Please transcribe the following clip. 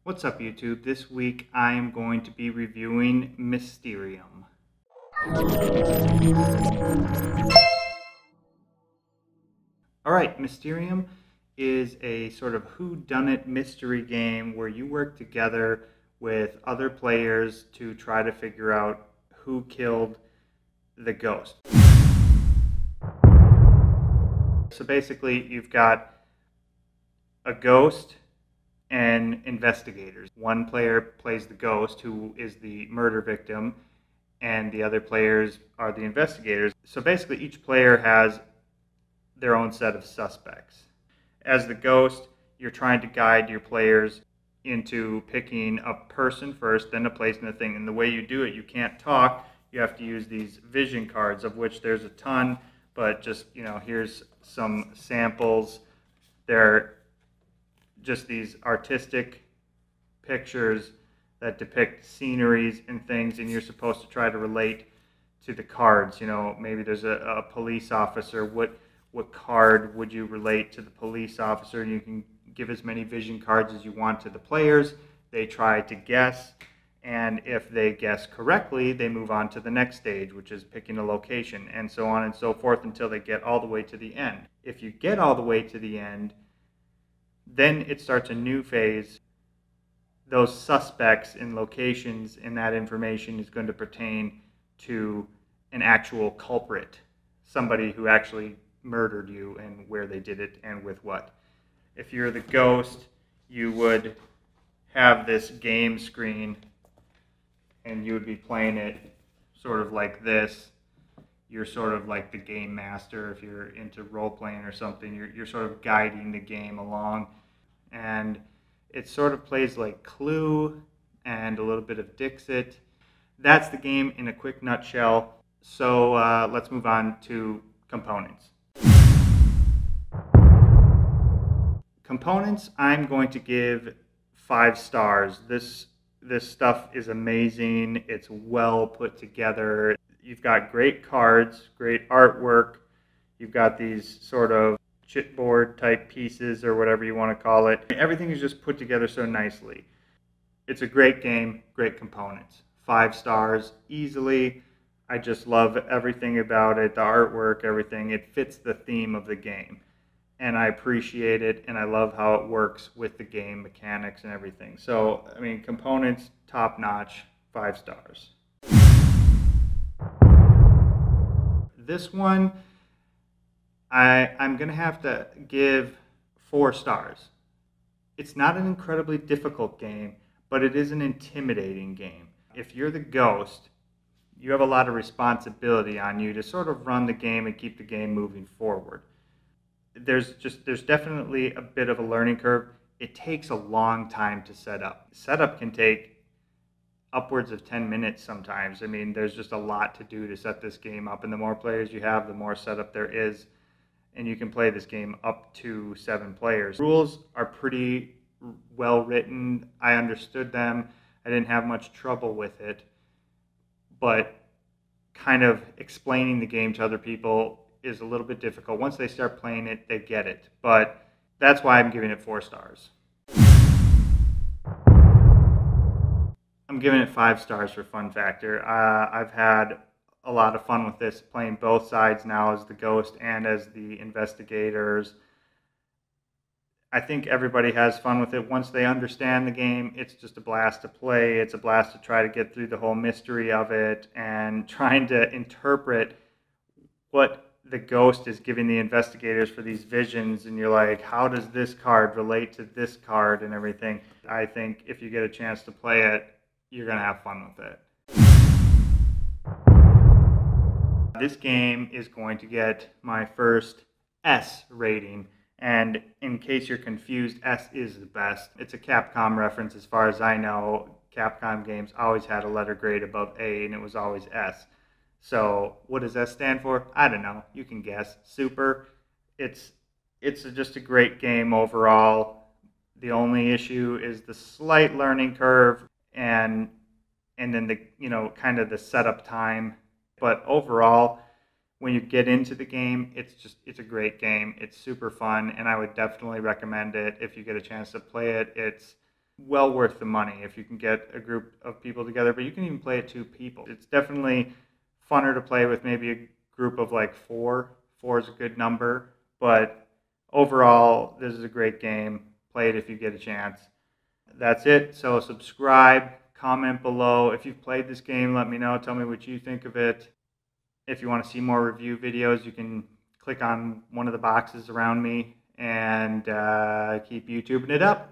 What's up, YouTube? This week I am going to be reviewing Mysterium. Alright, Mysterium is a sort of whodunit mystery game where you work together with other players to try to figure out who killed the ghost. So basically, you've got a ghost and investigators. One player plays the ghost, who is the murder victim, and the other players are the investigators. So basically, each player has their own set of suspects. As the ghost, you're trying to guide your players into picking a person first, then a place and a thing. And the way you do it, you can't talk. You have to use these vision cards, of which there's a ton, but just, here's some samples. They're just these artistic pictures that depict sceneries and things, and you're supposed to try to relate to the cards. Maybe there's a police officer. What card would you relate to the police officer? And you can give as many vision cards as you want to the players. They try to guess, and if they guess correctly, they move on to the next stage, which is picking a location, and so on and so forth until they get all the way to the end. If you get all the way to the end, then it starts a new phase. Those suspects and locations in that information is going to pertain to an actual culprit, somebody who actually murdered you, and where they did it and with what. If you're the ghost, you would have this game screen and you would be playing it sort of like this. You're sort of like the game master. If you're into role-playing or something, you're sort of guiding the game along. And it sort of plays like Clue and a little bit of Dixit. That's the game in a quick nutshell. So let's move on to components. Components, I'm going to give 5 stars. This stuff is amazing. It's well put together. You've got great cards, great artwork. You've got these sort of chipboard type pieces, or whatever you want to call it. Everything is just put together so nicely. It's a great game, great components. 5 stars easily. I just love everything about it, the artwork, everything. It fits the theme of the game, and I appreciate it, and I love how it works with the game mechanics and everything. So, components, top notch, 5 stars. This one, I'm going to have to give 4 stars. It's not an incredibly difficult game, but it is an intimidating game. If you're the ghost, you have a lot of responsibility on you to sort of run the game and keep the game moving forward. There's definitely a bit of a learning curve. It takes a long time to set up. Setup can take upwards of 10 minutes sometimes. There's just a lot to do to set this game up, and the more players you have, the more setup there is, and you can play this game up to 7 players. Rules are pretty well written. I understood them. I didn't have much trouble with it, but kind of explaining the game to other people is a little bit difficult. Once they start playing it, they get it, but that's why I'm giving it 4 stars. I'm giving it 5 stars for fun factor. I've had a lot of fun with this, playing both sides now as the ghost and as the investigators. I think everybody has fun with it. Once they understand the game, it's just a blast to play. It's a blast to try to get through the whole mystery of it and trying to interpret what the ghost is giving the investigators for these visions. And you're like, how does this card relate to this card and everything? I think if you get a chance to play it, you're going to have fun with it. This game is going to get my first S rating. And in case you're confused, S is the best. It's a Capcom reference as far as I know. Capcom games always had a letter grade above A, and it was always S. So what does S stand for? I don't know. You can guess. Super. It's just a great game overall. The only issue is the slight learning curve and then the kind of the setup time. But overall, when you get into the game, it's a great game. It's super fun, and I would definitely recommend it if you get a chance to play it. well worth the money if you can get a group of people together, but you can even play it 2 people. It's definitely funner to play with maybe a group of like 4. 4 is a good number, but overall, this is a great game. Play it if you get a chance. That's it. So subscribe, comment below. If you've played this game, let me know. Tell me what you think of it. If you want to see more review videos, you can click on one of the boxes around me and keep YouTubing it up.